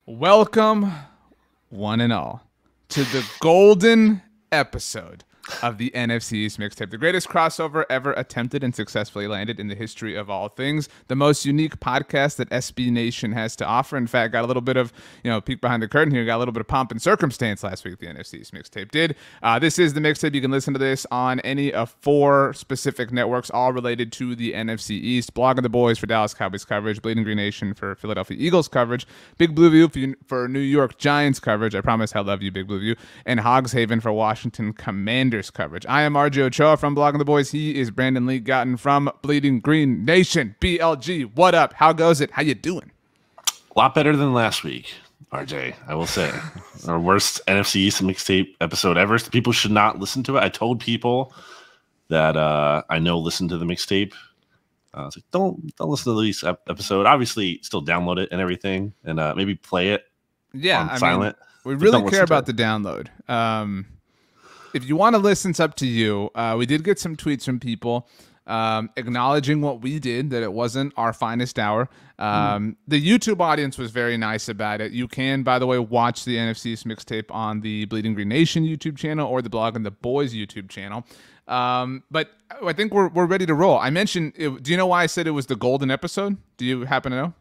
Welcome, one and all, to the golden episode of the NFC East Mixtape, the greatest crossover ever attempted and successfully landed in the history of all things, the most unique podcast that SB Nation has to offer. In fact, got a little bit of, peek behind the curtain here, got a little bit of pomp and circumstance last week, the NFC East Mixtape did. This is the mixtape. You can listen to this on any of 4 specific networks, all related to the NFC East. Blogging the Boys for Dallas Cowboys coverage, Bleeding Green Nation for Philadelphia Eagles coverage, Big Blue View for New York Giants coverage. I promise I love you, Big Blue View. And Hogs Haven for Washington Commanders coverage. I am RJ Ochoa from Blogging the Boys. He is Brandon Lee Gowton from Bleeding Green Nation. BLG, what up? How goes it? How you doing? A lot better than last week, RJ, I will say. Our worst NFC East mixtape episode ever. People should not listen to it. I told people that I know listen to the mixtape. I was like, don't listen to the least episode. Obviously, still download it and everything, and maybe play it on silent. We really care about the download. If you want to listen, it's up to you. We did get some tweets from people acknowledging what we did, that it wasn't our finest hour. The YouTube audience was very nice about it. You can, by the way, watch the NFC East Mixtape on the Bleeding Green Nation YouTube channel or the Blogging the Boys YouTube channel. But I think we're ready to roll. I mentioned, do you know why I said it was the golden episode? Do you happen to know?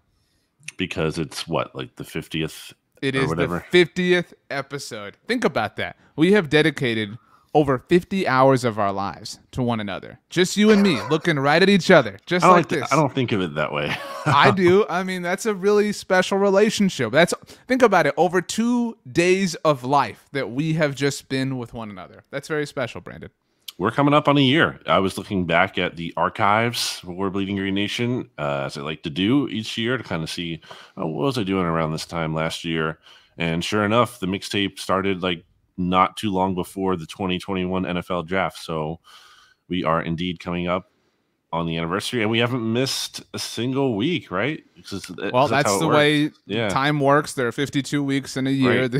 Because it's what, like the 50th? It is the 50th episode. Think about that. We have dedicated over 50 hours of our lives to one another. Just you and me looking right at each other, just like this. I don't think of it that way. I do. I mean, that's a really special relationship. Think about it. Over 2 days of life that we have just been with one another. That's very special, Brandon. We're coming up on a year. I was looking back at the archives for Bleeding Green Nation, as I like to do each year, to kind of see what was I doing around this time last year. And sure enough, the mixtape started like not too long before the 2021 NFL draft. So we are indeed coming up on the anniversary, and we haven't missed a single week, right? Well, that's the way time works. There are 52 weeks in a year. Right.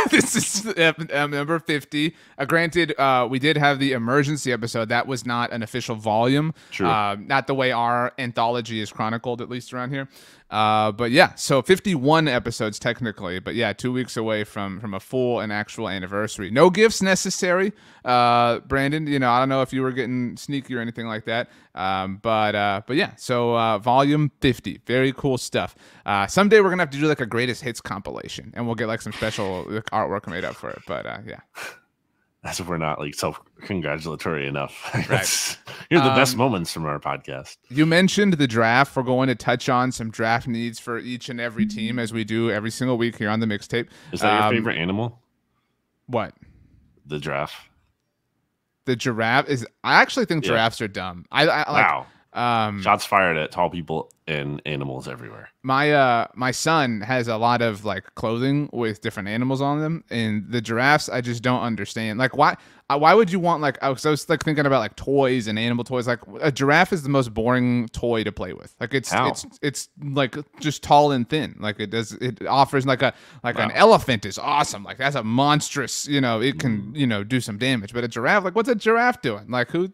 This is number 50. Granted, we did have the emergency episode. That was not an official volume. True. Not the way our anthology is chronicled, at least around here. But yeah, so 51 episodes technically, but yeah, 2 weeks away from a full and actual anniversary. No gifts necessary, Brandon. I don't know if you were getting sneaky or anything like that. But yeah, so volume 50, very cool stuff. Someday we're gonna have to do like a greatest hits compilation, and we'll get like some special artwork made up for it. But yeah. As if we're not like self-congratulatory enough. Right. Here's the best moments from our podcast. You mentioned the draft. We're going to touch on some draft needs for each and every team, as we do every single week here on the mixtape. Is that your favorite animal? What? The giraffe. The giraffe is. I actually think giraffes are dumb. Wow. Shots fired at tall people and animals everywhere. My son has a lot of like clothing with different animals on them, and the giraffes I just don't understand. Like why would you want like I was like thinking about like toys and animal toys. Like a giraffe is the most boring toy to play with. Like it's like just tall and thin. Like it offers like an elephant is awesome. Like that's a monstrous, it can, do some damage. But a giraffe, like what's a giraffe doing? Like who,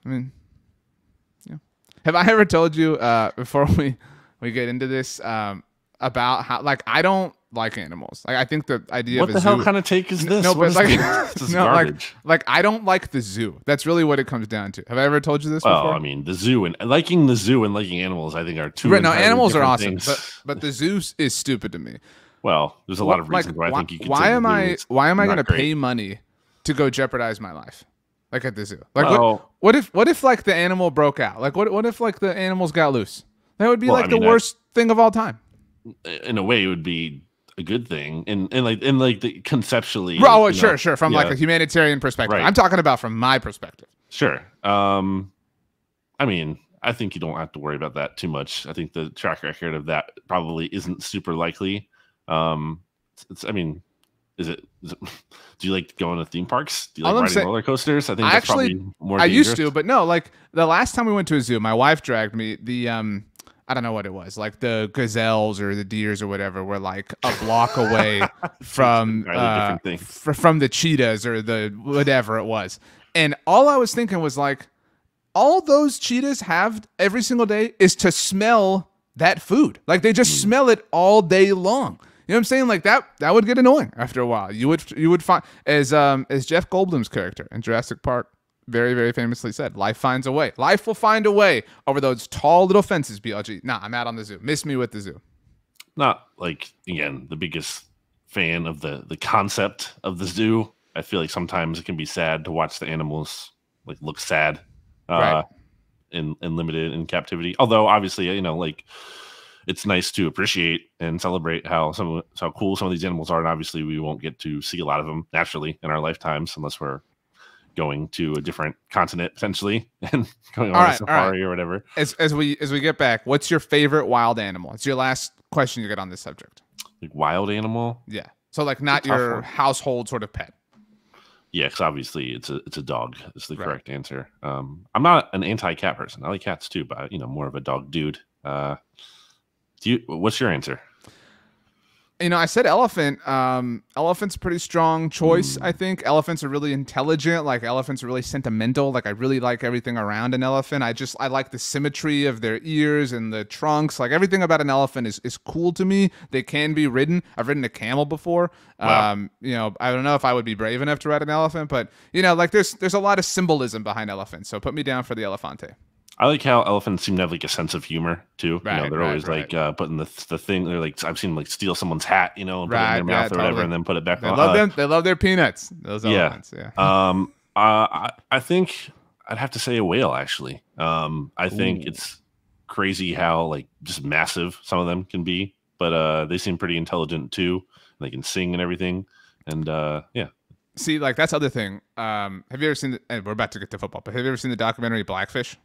I mean, have I ever told you before we get into this about how like I don't like animals? Like I think the idea of a zoo. What the hell kind of take is this? No, but like this is garbage. Like I don't like the zoo. That's really what it comes down to. Have I ever told you this before? Well, I mean, the zoo and liking animals, I think are two. Right, no, animals are awesome, but the zoo is stupid to me. Well, there's a lot of reasons why I think you can. Why am I going to pay money to go jeopardize my life? Like at the zoo. Like what if like the animal broke out? Like what if like the animals got loose? That would be the worst thing of all time. In a way, it would be a good thing, and the conceptually. Oh, sure. From like a humanitarian perspective, right. I'm talking about from my perspective. Sure. I mean, I think you don't have to worry about that too much. I think the track record of that probably isn't super likely. Is it? Do you like going to theme parks? Do you like riding roller coasters? I think that's probably more dangerous. I used to, but no. Like the last time we went to a zoo, my wife dragged me. I don't know what it was. Like the gazelles or the deers or whatever were like a block away from from the cheetahs or the whatever it was. And all I was thinking was like, all those cheetahs have every single day is to smell that food. Like they just smell it all day long. You know what I'm saying? Like that would get annoying after a while. You would find, as Jeff Goldblum's character in Jurassic Park very, very famously said, life finds a way. Life will find a way over those tall little fences, BLG. Nah, I'm out on the zoo. Miss me with the zoo. Not like, again, the biggest fan of the concept of the zoo. I feel like sometimes it can be sad to watch the animals like look sad, Right. and limited in captivity. Although obviously, you know, like it's nice to appreciate and celebrate how cool some of these animals are. And obviously we won't get to see a lot of them naturally in our lifetimes unless we're going to a different continent potentially and going on a safari or whatever. As we get back, what's your favorite wild animal? It's your last question you get on this subject. Like wild animal? Yeah. So like not your household sort of pet. Yeah, because obviously it's a dog. Is the correct answer. I'm not an anti-cat person. I like cats too, but more of a dog dude. What's your answer? I said elephant. Elephant's a pretty strong choice, I think. Elephants are really intelligent. Like, elephants are really sentimental. Like, I really like everything around an elephant. I like the symmetry of their ears and the trunks. Like, everything about an elephant is cool to me. They can be ridden. I've ridden a camel before. Wow. I don't know if I would be brave enough to ride an elephant, but, like, there's a lot of symbolism behind elephants. So put me down for the elefante. I like how elephants seem to have like a sense of humor too. They're always like putting the thing. They're like, I've seen them like steal someone's hat, and put it in their mouth or whatever, and then put it back. They love their peanuts. Those elephants. Yeah. I think I'd have to say a whale. Actually, I think it's crazy how like just massive some of them can be, but they seem pretty intelligent too. They can sing and everything, and yeah. See, like that's the other thing. Have you ever seen? And we're about to get to football, but have you ever seen the documentary Blackfish?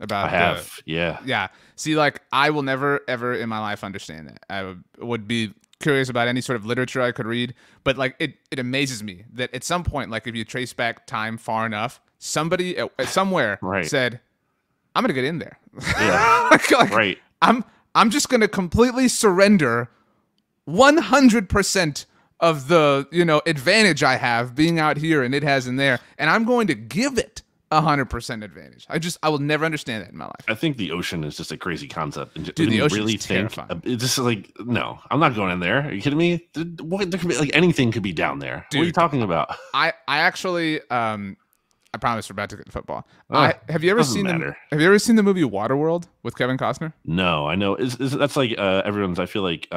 I have, yeah. See, like, I will never, ever in my life understand that. I would be curious about any sort of literature I could read, but, like, it amazes me that at some point, like, if you trace back time far enough, somebody somewhere said, I'm going to get in there. Yeah, right. I'm just going to completely surrender 100% of the, advantage I have being out here and it has in there, and I'm going to give it 100% advantage. I will never understand that in my life. I think the ocean is just a crazy concept. And dude, the ocean is terrifying. It's just like, no, I'm not going in there. Are you kidding me? There could be like anything could be down there. Dude, what are you talking about? I actually, I promise we're about to get to football. Have you ever seen the movie Waterworld with Kevin Costner? No, I know. That's like everyone's, I feel like,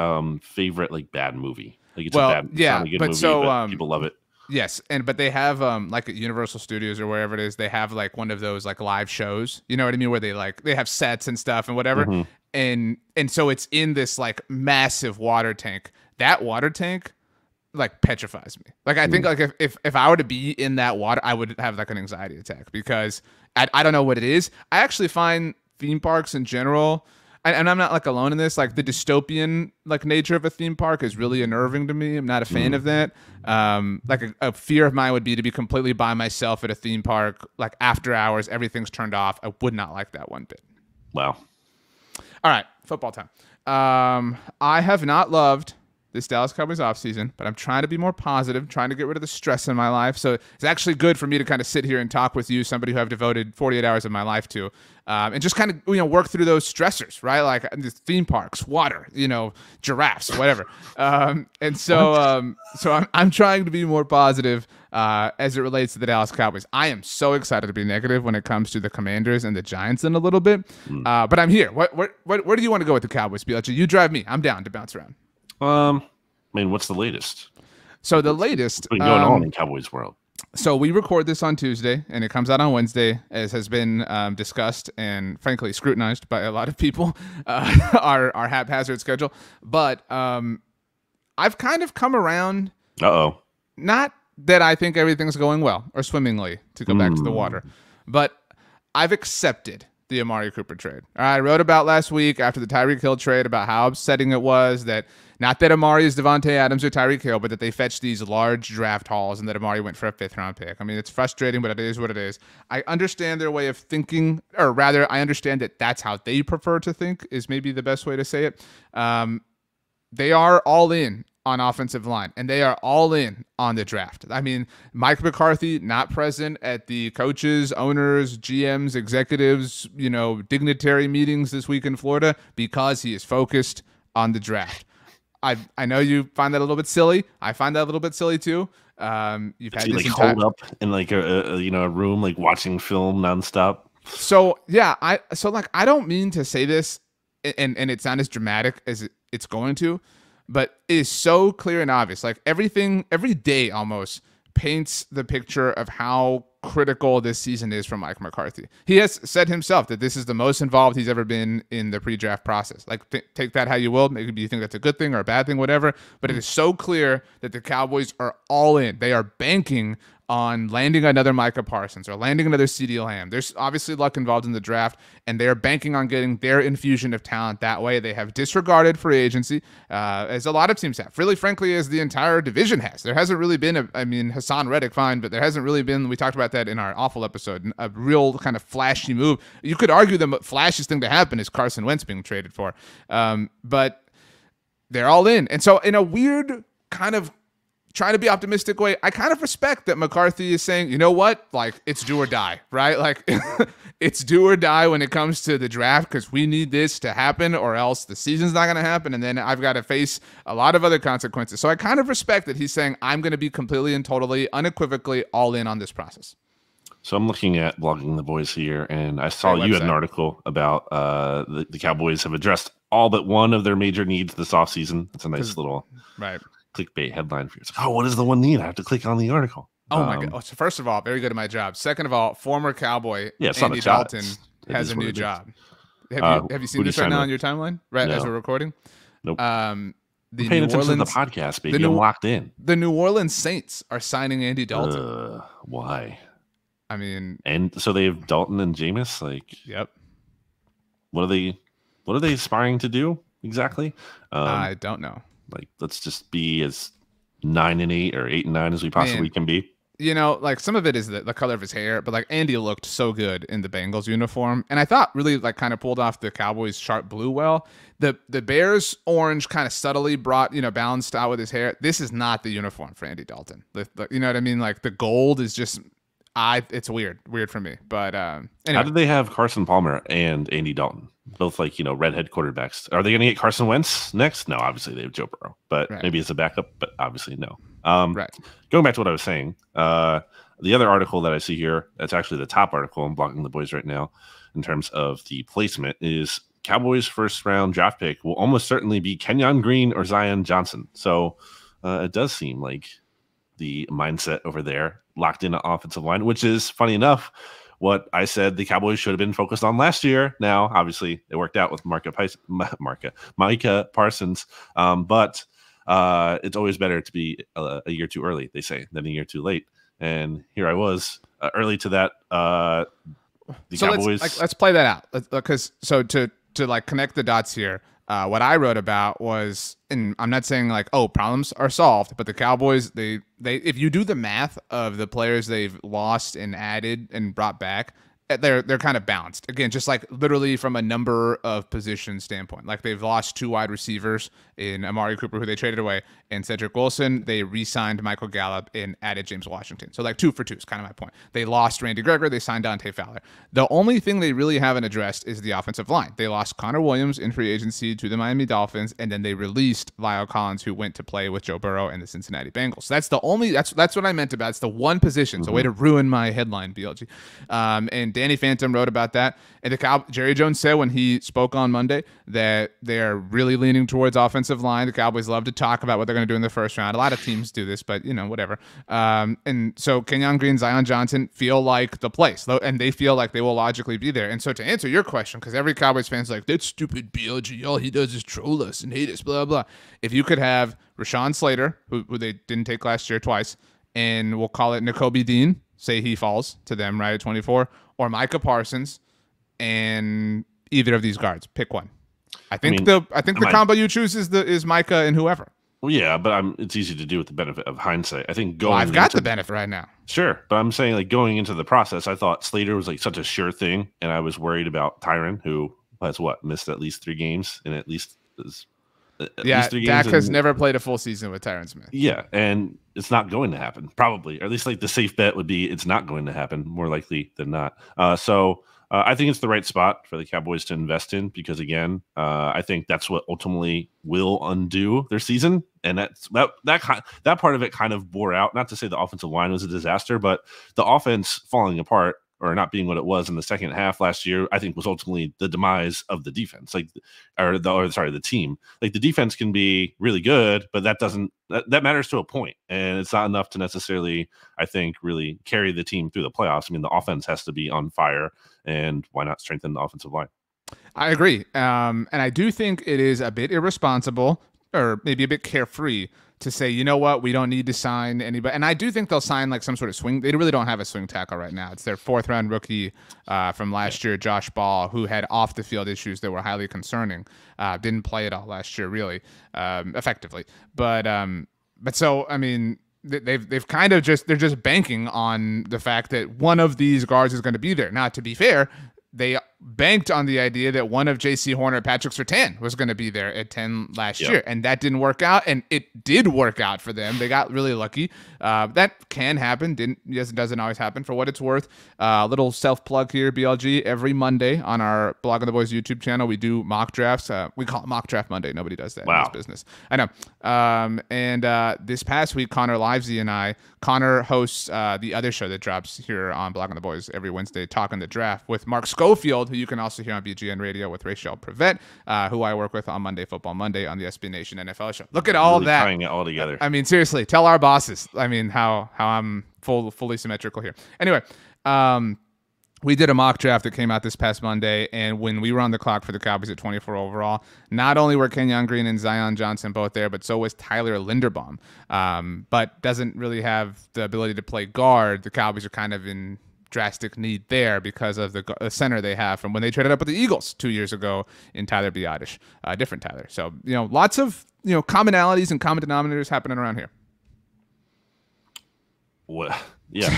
favorite like bad movie. Like it's not a good movie, but people love it. Yes, but they have like at Universal Studios or wherever it is, they have like one of those like live shows. You know what I mean? Where they have sets and stuff and whatever. Mm-hmm. And so it's in this like massive water tank. That water tank like petrifies me. Like I think like if I were to be in that water, I would have like an anxiety attack because I don't know what it is. I actually find theme parks in general, and I'm not like alone in this, like the dystopian like nature of a theme park is really unnerving to me. I'm not a fan of that. Like a fear of mine would be to be completely by myself at a theme park, like after hours, everything's turned off. I would not like that one bit. Wow. All right, football time. I have not loved this Dallas Cowboys offseason, but I'm trying to be more positive, trying to get rid of the stress in my life. So it's actually good for me to kind of sit here and talk with you, somebody who I've devoted 48 hours of my life to, and just kind of work through those stressors, right? Like the theme parks, water, giraffes, whatever. And so I'm trying to be more positive as it relates to the Dallas Cowboys. I am so excited to be negative when it comes to the Commanders and the Giants in a little bit, but I'm here. Where do you want to go with the Cowboys, BLG? You drive me. I'm down to bounce around. I mean, what's the latest? So the latest what's been going on in Cowboys world. So we record this on Tuesday, and it comes out on Wednesday, as has been discussed and frankly scrutinized by a lot of people. Our haphazard schedule, but I've kind of come around. Not that I think everything's going well or swimmingly, to go back to the water, but I've accepted the Amari Cooper trade. I wrote about last week after the Tyreek Hill trade about how upsetting it was that not that Amari is Devontae Adams or Tyreek Hill, but that they fetched these large draft hauls and that Amari went for a 5th-round pick. I mean, it's frustrating, but it is what it is. I understand their way of thinking, or rather, I understand that that's how they prefer to think is maybe the best way to say it. They are all in on offensive line, and they are all in on the draft. I mean, Mike McCarthy not present at the coaches, owners, GMs, executives, dignitary meetings this week in Florida because he is focused on the draft. I know you find that a little bit silly. I find that a little bit silly too. You've had this holed up in like a room, like watching film nonstop. So yeah, I don't mean to say this, and it's not as dramatic as it's going to, but it is so clear and obvious. Like every day almost paints the picture of how critical this season is for Mike McCarthy. He has said himself that this is the most involved he's ever been in the pre-draft process. Like take that how you will. Maybe you think that's a good thing or a bad thing, whatever. But it is so clear that the Cowboys are all in. They are banking on landing another Micah Parsons or landing another CeeDee Lamb. There's obviously luck involved in the draft, and they're banking on getting their infusion of talent that way. They have disregarded free agency, as a lot of teams have. Really, frankly, as the entire division has. There hasn't really been Hassan Reddick, fine, but there hasn't really been, we talked about that in our awful episode, a real kind of flashy move. You could argue the flashiest thing to happen is Carson Wentz being traded for. But they're all in. And so in a weird kind of trying to be optimistic way, I kind of respect that McCarthy is saying, you know what, like it's do or die, right? Like it's do or die when it comes to the draft because we need this to happen or else the season's not going to happen. And then I've got to face a lot of other consequences. So I kind of respect that he's saying I'm going to be completely and totally unequivocally all in on this process. So I'm looking at Blogging the Boys here, and I saw you had an article about the Cowboys have addressed all but one of their major needs this offseason. It's a nice little clickbait headline for you. It's like, oh, what is the one need? I have to click on the article. Oh my God. So first of all, very good at my job. Second of all, former Cowboy Andy Dalton has a new job. Have you seen this right now on your timeline? Right, as we're recording? Nope. The paying attention to the podcast, baby. I'm locked in. The New Orleans Saints are signing Andy Dalton. Why? I mean, and so they have Dalton and Jameis. Like, yep. What are they aspiring to do exactly? I don't know. Like, let's just be as 9-8 or 8-9 as we possibly can be. Like some of it is the color of his hair, but like Andy looked so good in the Bengals uniform, and I thought really like kind of pulled off the Cowboys sharp blue well. The Bears orange kind of subtly brought balanced out with his hair. This is not the uniform for Andy Dalton. You know what I mean? Like the gold is just. It's weird for me. But anyway. How did they have Carson Palmer and Andy Dalton? Both like, redhead quarterbacks. Are they going to get Carson Wentz next? No, obviously they have Joe Burrow, but maybe as a backup, but obviously no. Going back to what I was saying, the other article that I see here, that's actually the top article I'm Blogging the Boys right now in terms of the placement, is Cowboys' first round draft pick will almost certainly be Kenyon Green or Zion Johnson. So it does seem like the mindset over there locked in an offensive line, which is funny enough what I said the Cowboys should have been focused on last year. Now, obviously, it worked out with Micah Parsons, but it's always better to be a year too early, they say, than a year too late. And here I was early to that. Cowboys. Let's play that out, because to like connect the dots here. What I wrote about was, and I'm not saying like, oh, problems are solved, but the Cowboys, they if you do the math of the players they've lost and added and brought back, they're kind of balanced. Again, just like literally from a number of position standpoint. Like they've lost 2 wide receivers in Amari Cooper, who they traded away, and Cedric Wilson. They re-signed Michael Gallup and added James Washington. So like 2 for 2 is kind of my point. They lost Randy Gregory. They signed Dante Fowler. The only thing they really haven't addressed is the offensive line. They lost Connor Williams in free agency to the Miami Dolphins, and then they released Lyle Collins, who went to play with Joe Burrow and the Cincinnati Bengals. So that's what I meant about. It's the one position. It's a way to ruin my headline, BLG. And Danny Phantom wrote about that. And Jerry Jones said when he spoke on Monday that they're really leaning towards offensive line. The Cowboys love to talk about what they're going to do in the first round. A lot of teams do this, but whatever. And so Kenyon Green, Zion Johnson feel like the place, and they feel like they will logically be there. And so to answer your question, because every Cowboys fan's like, that's stupid BLG. All he does is troll us and hate us, blah, blah. If you could have Rashawn Slater, who they didn't take last year twice, and we'll call it Nakobe Dean, say he falls to them right at 24, or Micah Parsons, and either of these guards, pick one. I think the combo you choose is Micah and whoever. Well, yeah, but it's easy to do with the benefit of hindsight. I think I've got the benefit right now. Sure, but I'm saying like going into the process, I thought Slater was like such a sure thing, and I was worried about Tyron, who has missed at least 3 games and at least is at Yeah, least 3 games. Dak has never played a full season with Tyron Smith. Yeah, and it's not going to happen, probably. Or at least like the safe bet would be it's not going to happen, more likely than not. I think it's the right spot for the Cowboys to invest in because, again, I think that's what ultimately will undo their season, and that part of it kind of bore out. Not to say the offensive line was a disaster, but the offense falling apart or not being what it was in the second half last year, I think was ultimately the demise of the defense, the team. Like the defense can be really good, but that matters to a point, and it's not enough to necessarily, I think, really carry the team through the playoffs. I mean, the offense has to be on fire, and why not strengthen the offensive line? I agree, and I do think it is a bit irresponsible or maybe a bit carefree to say, you know what, we don't need to sign anybody. And I do think they'll sign like some sort of swing. They really don't have a swing tackle right now. It's their 4th-round rookie from last year, Josh Ball, who had off-the-field issues that were highly concerning. Didn't play at all last year, really, effectively. But so, I mean, they've kind of they're just banking on the fact that one of these guards is going to be there. Now, to be fair, they banked on the idea that one of J.C. Horner, Patrick Surtain, was going to be there at 10 last year, and that didn't work out, and it did work out for them. They got really lucky. That can happen. Doesn't always happen, for what it's worth. Little self-plug here, BLG. Every Monday on our Blog on the Boys YouTube channel, we do mock drafts. We call it Mock Draft Monday. Nobody does that in this business. I know. This past week, Connor Livesey and Connor hosts the other show that drops here on Blog on the Boys every Wednesday, Talking the Draft, with Mark Schofield, who you can also hear on BGN Radio with Rachel Prevet, who I work with on Monday Football Monday on the SB Nation NFL show. Look at all that. Tying it all together. I mean, seriously, tell our bosses. I mean, how I'm fully symmetrical here. Anyway, we did a mock draft that came out this past Monday, and when we were on the clock for the Cowboys at 24 overall, not only were Kenyon Green and Zion Johnson both there, but so was Tyler Linderbaum, but doesn't really have the ability to play guard. The Cowboys are kind of in drastic need there because of the center they have from when they traded up with the Eagles 2 years ago in Tyler Biadasz, different Tyler. So, lots of, commonalities and common denominators happening around here. What? Yeah.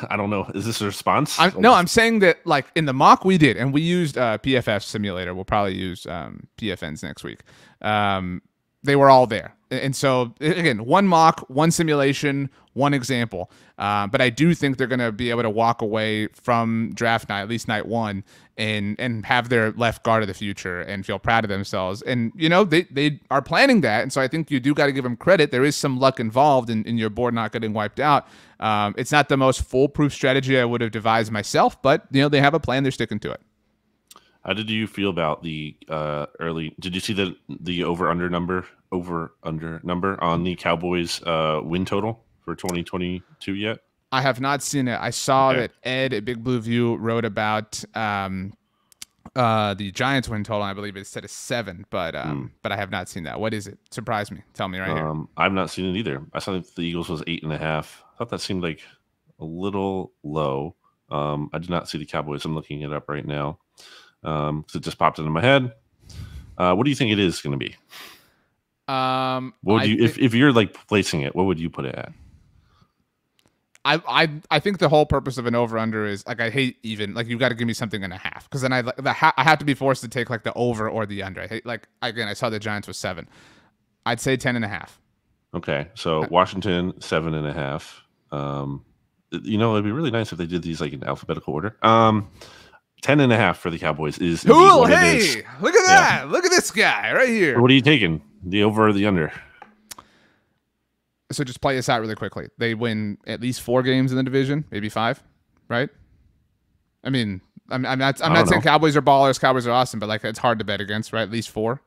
I don't know. Is this a response? I'm saying that, like, in the mock we did, and we used PFF Simulator. We'll probably use PFNs next week. They were all there. And so, again, one mock, one simulation, one example. But I do think they're going to be able to walk away from draft night, at least night one, and have their left guard of the future and feel proud of themselves. And, they are planning that. And so I think you do got to give them credit. There is some luck involved in your board not getting wiped out. It's not the most foolproof strategy I would have devised myself, but, they have a plan. They're sticking to it. How did you feel about the did you see the over-under number on the Cowboys win total for 2022 yet? I have not seen it. I saw that Ed at Big Blue View wrote about the Giants win total. I believe it said a 7, but I have not seen that. What is it? Surprise me. Tell me right here. I've not seen it either. I saw that the Eagles was 8.5. I thought that seemed like a little low. I did not see the Cowboys. I'm looking it up right now. So it just popped into my head. What do you think it is going to be? What would if you're like placing it, what would you put it at? I think the whole purpose of an over under is, like, I hate even, like, you got to give me something and a half, because then I have to be forced to take like the over or the under. I hate, like, again, I saw the Giants was 7. I'd say 10.5. Okay, so Washington 7.5. It'd be really nice if they did these like in alphabetical order. 10.5 for the Cowboys is cool. Hey, look at that! Yeah. Look at this guy right here. What are you taking? The over or the under? So just play this out really quickly. They win at least 4 games in the division, maybe 5, right? I mean, I'm not saying Cowboys are ballers, Cowboys are awesome, but like it's hard to bet against, right? At least 4.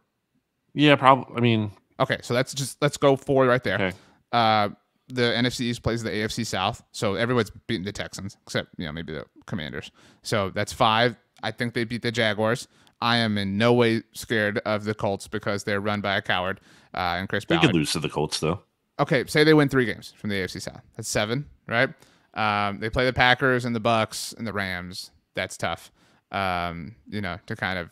Yeah, probably. I mean, okay, so let's go 4 right there. Okay. The NFC East plays the AFC South, so everyone's beating the Texans except maybe the Commanders. So that's 5. I think they beat the Jaguars. I am in no way scared of the Colts because they're run by a coward and Chris Ballard. They could lose to the Colts though. Okay, say they win 3 games from the AFC South. That's 7, right? They play the Packers and the Bucks and the Rams. That's tough, to kind of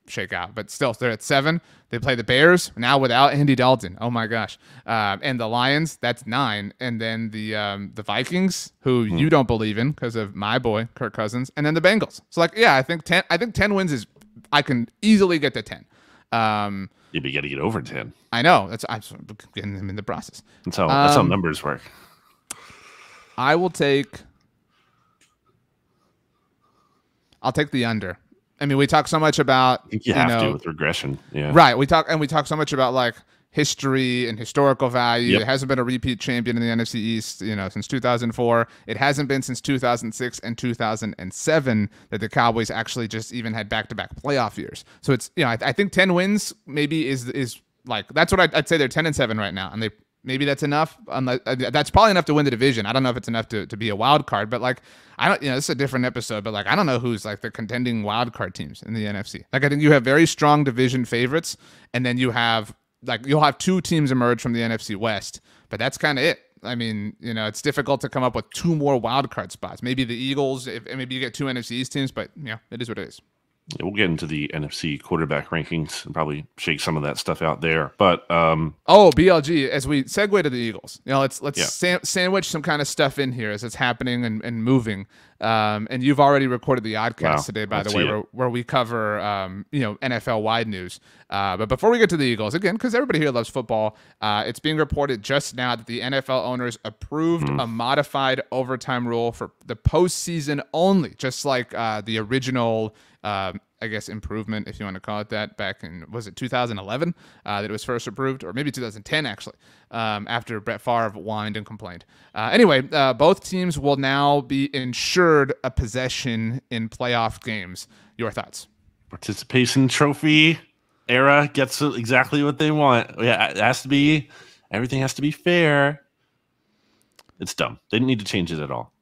shake out. But still, they're at 7. They play the Bears now without Andy Dalton. Oh my gosh, and the Lions. That's 9, and then the Vikings, who you don't believe in because of my boy Kirk Cousins, and then the Bengals. So I think 10. I think 10 wins is. I can easily get to 10. Yeah, but you got to get over 10. I know. I'm getting them in the process. That's how numbers work. I'll take the under. I mean, we talk so much about You have to with regression. Yeah. Right. We talk so much about like history and historical value. Yep. It hasn't been a repeat champion in the NFC East, since 2004. It hasn't been since 2006 and 2007 that the Cowboys actually just even had back-to-back playoff years. So it's, I think 10 wins maybe is like, that's what I'd say. They're 10-7 right now, and maybe that's enough. That's probably enough to win the division. I don't know if it's enough to be a wild card, but like, I don't, this is a different episode, but like, I don't know who's like the contending wild card teams in the NFC. Like, I think you have very strong division favorites, and then you'll have two teams emerge from the NFC West, but that's kind of it. I mean, it's difficult to come up with two more wild card spots. Maybe the Eagles, maybe you get two NFC East teams, but it is what it is. Yeah, we'll get into the NFC quarterback rankings and probably shake some of that stuff out there. But BLG, as we segue to the Eagles, let's sandwich some kind of stuff in here as it's happening and moving. And you've already recorded the Oddcast today, by the way, where we cover NFL wide news. But before we get to the Eagles, again, because everybody here loves football, it's being reported just now that the NFL owners approved a modified overtime rule for the postseason only, just like the original improvement, if you want to call it that, back in, was it 2011 that it was first approved, or maybe 2010 actually, after Brett Favre whined and complained. Anyway, both teams will now be insured a possession in playoff games. Your thoughts? Participation trophy era gets exactly what they want. Yeah, it has to be, everything has to be fair. It's dumb. They didn't need to change it at all.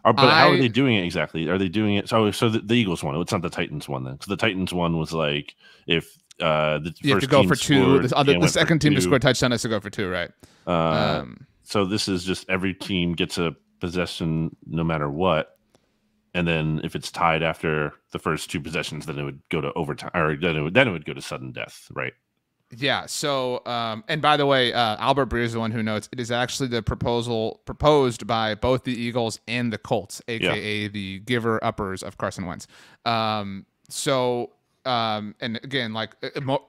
But how are they doing it exactly? Are they doing it? So the Eagles one. It's not the Titans one then. So the Titans one was like if the you first have to go team for two. Scored, the second team to score a touchdown has to go for two, right? So this is just every team gets a possession no matter what, and then if it's tied after the first two possessions, then it would go to overtime, or then it would go to sudden death, right? Yeah. So, and by the way, Albert Breer is the one who notes it is actually the proposal proposed by both the Eagles and the Colts, aka the giver uppers of Carson Wentz. And again, like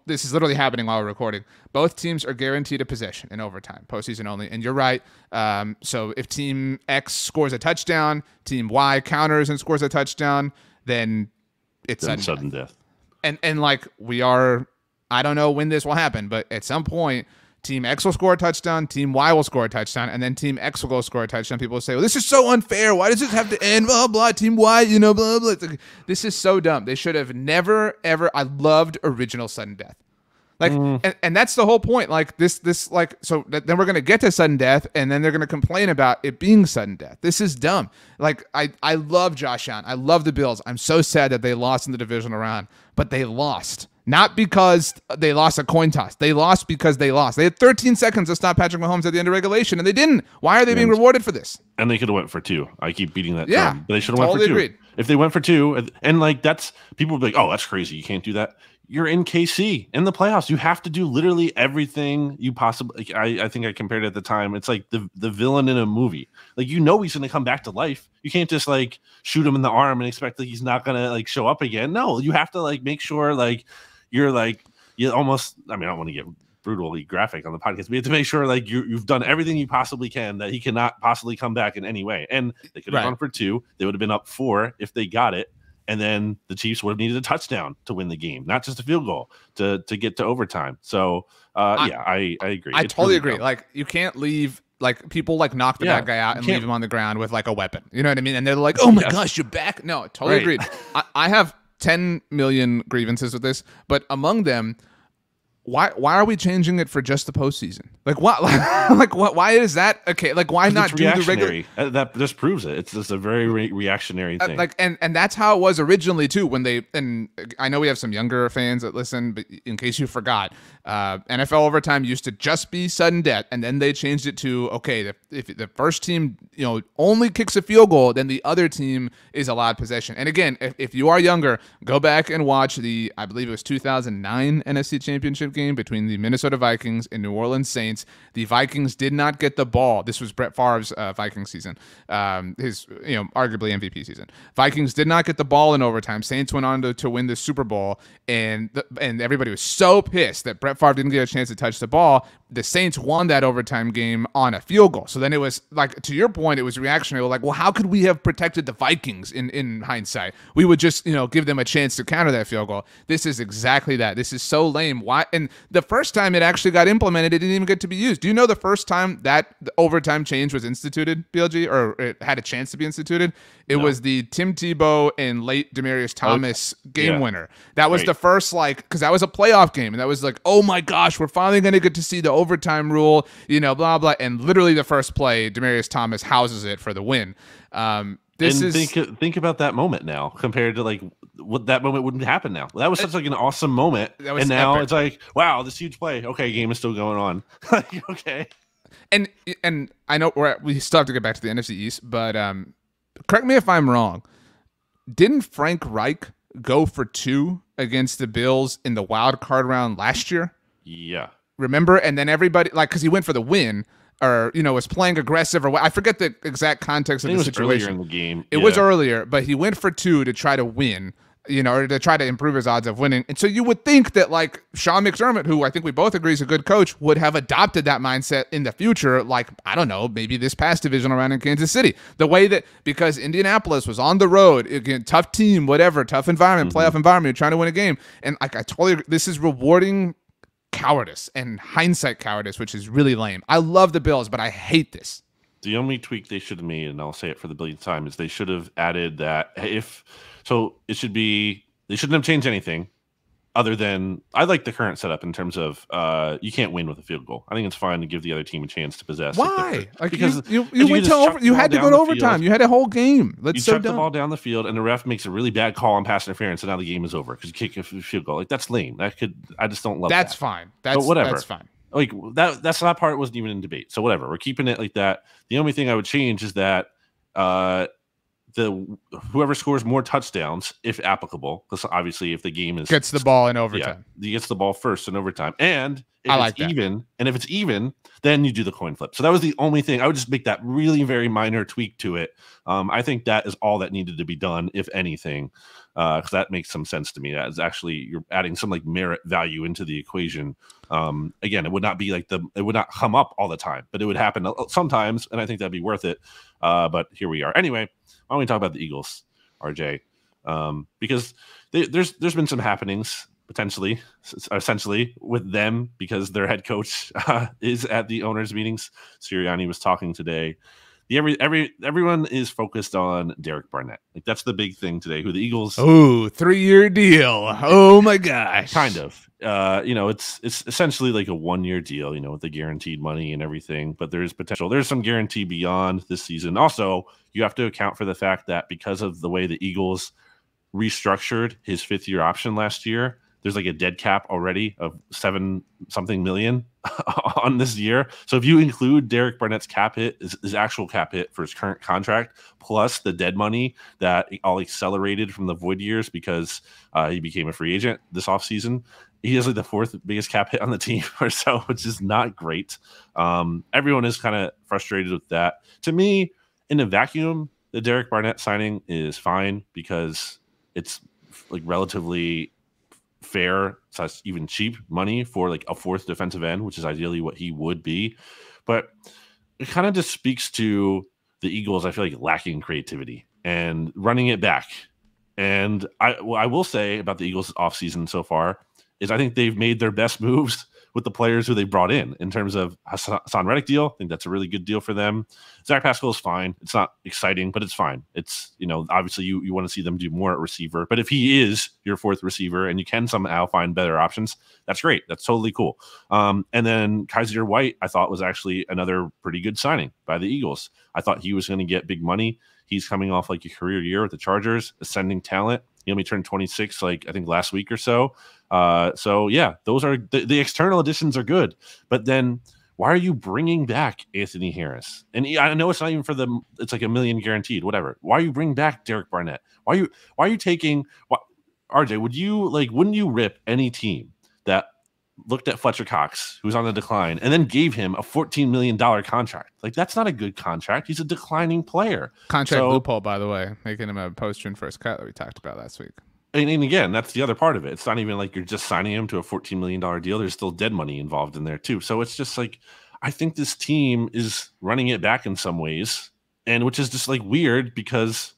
this is literally happening while we're recording. Both teams are guaranteed a possession in overtime, postseason only. And you're right. So if Team X scores a touchdown, Team Y counters and scores a touchdown, then it's sudden death. And like we are. I don't know when this will happen, but at some point, Team X will score a touchdown, Team Y will score a touchdown, and then Team X will go score a touchdown. People will say, well, this is so unfair. Why does this have to end? Blah, blah, Team Y, blah, blah. Like, this is so dumb. They should have never, ever. I loved original sudden death. Like, and that's the whole point. Like then we're going to get to sudden death, and then they're going to complain about it being sudden death. This is dumb. Like, I love Josh Allen. I love the Bills. I'm so sad that they lost in the divisional round, but they lost. Not because they lost a coin toss. They lost because they lost. They had 13 seconds to stop Patrick Mahomes at the end of regulation, and they didn't. Why are they being rewarded for this? And they could have went for two. I keep beating that drum. But they should have went for two. Agreed. If they went for two, and like that's, people would be like, oh, that's crazy. You can't do that. You're in KC in the playoffs. You have to do literally everything you possibly. I think I compared it at the time. It's like the villain in a movie. Like, he's going to come back to life. You can't just like shoot him in the arm and expect that he's not going to like show up again. No, you have to like make sure like you're like you almost. I mean, I don't want to get brutally graphic on the podcast. We have to make sure like you've done everything you possibly can that he cannot possibly come back in any way. And they could have gone for two. They would have been up 4 if they got it. And then the Chiefs would have needed a touchdown to win the game, not just a field goal to get to overtime. So, I agree. I totally agree. Like, you can't leave, like, people, like, knock the bad guy out and leave him on the ground with, like, a weapon. You know what I mean? And they're like, oh, my gosh, you're back. No, totally agreed. I have 10 million grievances with this, but among them, why are we changing it for just the postseason? Like, what? Like, what? Why is that okay? Like, why not do the regular? That just proves it. It's just a very reactionary thing. Like, and that's how it was originally too. When they, and I know we have some younger fans that listen, but in case you forgot, NFL overtime used to just be sudden death, and then they changed it to okay, if the first team, only kicks a field goal, then the other team is allowed possession. And again, if you are younger, go back and watch I believe it was 2009 NFC Championship game between the Minnesota Vikings and New Orleans Saints. The Vikings did not get the ball. This was Brett Favre's Vikings season, his arguably MVP season. Vikings did not get the ball in overtime. Saints went on to win the Super Bowl, and everybody was so pissed that Brett Favre didn't get a chance to touch the ball. The Saints won that overtime game on a field goal. So then it was like, to your point, it was reactionary. Like, well, how could we have protected the Vikings in hindsight? We would just, give them a chance to counter that field goal. This is exactly that. This is so lame. Why? And the first time it actually got implemented, it didn't even get to be used. Do you know the first time that the overtime change was instituted, BLG, or it had a chance to be instituted? It was the Tim Tebow and late Demaryius Thomas game winner. That was the first, because that was a playoff game, and that was like, oh my gosh, we're finally going to get to see the overtime rule, blah, blah. And literally the first play, Demaryius Thomas houses it for the win. Think about that moment now compared to what that moment wouldn't happen now. That was such an awesome moment. And now it's like, wow, this huge play. Okay, game is still going on. Okay. And I know we still have to get back to the NFC East, but correct me if I'm wrong. Didn't Frank Reich go for 2 against the Bills in the wild card round last year? Yeah. Remember? And then everybody, because he went for the win, or was playing aggressive, or I forget the exact context of the situation. Earlier in the game. It was earlier, but he went for 2 to try to win, or to try to improve his odds of winning. And so you would think that Sean McDermott, who I think we both agree is a good coach, would have adopted that mindset in the future. I don't know, maybe this past divisional round in Kansas City, the way that, because Indianapolis was on the road, again, tough team, whatever, tough environment, playoff environment, you're trying to win a game. And I totally agree. This is rewarding cowardice and hindsight cowardice, which is really lame. I love the Bills, but I hate this. The only tweak they should have made, and I'll say it for the billionth time, is they should have added that it should be, they shouldn't have changed anything other than, I like the current setup in terms of you can't win with a field goal. I think it's fine to give the other team a chance to possess. Why? Because you went to you had to go to overtime. You had a whole game. You chuck the ball down the field, and the ref makes a really bad call on pass interference, and now the game is over because you kick a field goal. That's lame. I just don't love that. That's fine. That's whatever. That's fine. That's not part. Wasn't even in debate. So whatever. We're keeping it like that. The only thing I would change is that whoever scores more touchdowns, if applicable, because obviously if the game gets the ball in overtime, he gets the ball first in overtime, and if it's even, then you do the coin flip. So that was the only thing. I would just make that really very minor tweak to it. I think that is all that needed to be done, if anything, because that makes some sense to me. That is actually, you're adding some merit value into the equation. Again, it would not be it would not come up all the time, but it would happen sometimes, and I think that'd be worth it. But here we are. Anyway, why don't we talk about the Eagles, RJ? Because there's been some happenings potentially, essentially, with them, because their head coach is at the owners' meetings. Sirianni was talking today. Everyone is focused on Derek Barnett. That's the big thing today. Who the Eagles? Oh, 3-year deal. Oh my gosh. Kind of. It's essentially like a 1-year deal. With the guaranteed money and everything. But there's potential. There's some guarantee beyond this season. Also, you have to account for the fact that because of the way the Eagles restructured his 5th-year option last year, there's a dead cap already of $7-something million on this year. So if you include Derek Barnett's cap hit, his actual cap hit for his current contract, plus the dead money that all accelerated from the void years because he became a free agent this offseason, he has the 4th biggest cap hit on the team or so, which is not great. Everyone is kind of frustrated with that. To me, in a vacuum, the Derek Barnett signing is fine because it's relatively fair, even cheap money for a 4th defensive end, which is ideally what he would be. But it kind of just speaks to the Eagles, I feel lacking creativity and running it back. And I will say about the Eagles offseason so far is I think they've made their best moves with the players who they brought in terms of Hassan Reddick deal. I think that's a really good deal for them. Zach Pascal is fine. It's not exciting, but it's fine. It's, obviously you want to see them do more at receiver, but if he is your 4th receiver and you can somehow find better options, that's great. That's totally cool. And then Kaiser White, I thought was actually another pretty good signing by the Eagles. I thought he was going to get big money. He's coming off a career year with the Chargers, ascending talent. He only turned 26, I think last week or so. So yeah, those are the external additions are good. But then why are you bringing back Anthony Harris? And I know it's not even for them. It's like $1 million guaranteed, whatever. Why are you bringing back Derek Barnett? Why are you taking RJ? Wouldn't you rip any team that looked at Fletcher Cox, who's on the decline, and then gave him a $14 million contract? Like, that's not a good contract. He's a declining player. Contract loophole, by the way, making him a poster in first cut that we talked about last week. And again, that's the other part of it. It's not even like you're just signing him to a $14 million deal. There's still dead money involved in there too. So it's just like, I think this team is running it back in some ways, and which is just like weird because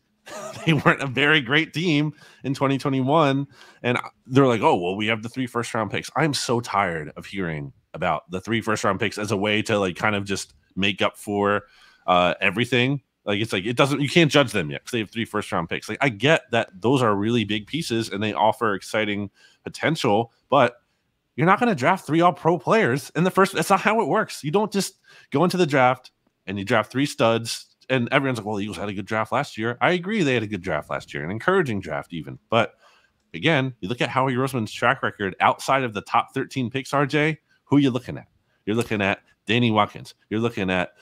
they weren't a very great team in 2021. And they're like, oh, well, we have the 3 first-round picks. I'm so tired of hearing about the 3 first-round picks as a way to like kind of just make up for everything. Like, it's like, you can't judge them yet because they have 3 first-round picks. Like, I get that those are really big pieces and they offer exciting potential, but you're not going to draft 3 all-pro players in the first. That's not how it works. You don't just go into the draft and you draft 3 studs and everyone's like, well, the Eagles had a good draft last year. I agree they had a good draft last year, an encouraging draft even. But again, you look at Howie Roseman's track record outside of the top 13 picks, RJ, who are you looking at? You're looking at Danny Watkins. You're looking at